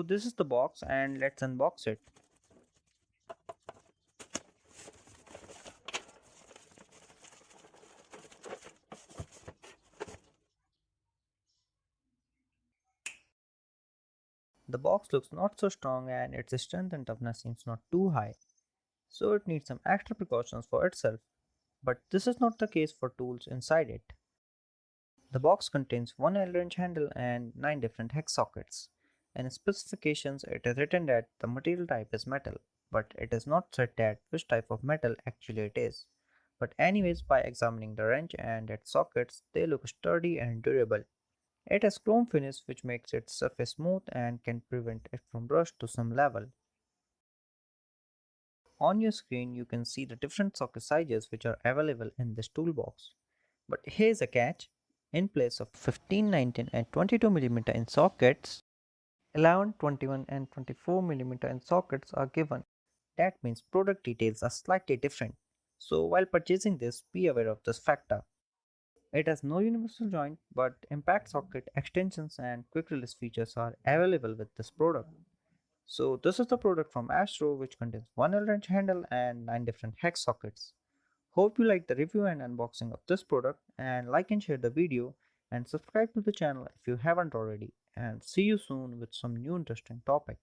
So this is the box and let's unbox it. The box looks not so strong and its strength and toughness seems not too high, so it needs some extra precautions for itself. But this is not the case for tools inside it. The box contains one L-wrench handle and 9 different hex sockets. In specifications it is written that the material type is metal, but it is not said that which type of metal actually it is. But anyways, by examining the wrench and its sockets, they look sturdy and durable. It has chrome finish which makes its surface smooth and can prevent it from rust to some level. On your screen you can see the different socket sizes which are available in this toolbox. But here's a catch. In place of 15, 19 and 22 mm in sockets, 11, 21 and 24 mm in sockets are given. That means product details are slightly different. So while purchasing this, be aware of this factor. It has no universal joint, but impact socket extensions and quick release features are available with this product. So this is the product from Astro which contains one L-wrench handle and 9 different hex sockets. Hope you like the review and unboxing of this product and like and share the video and subscribe to the channel if you haven't already, and see you soon with some new interesting topic.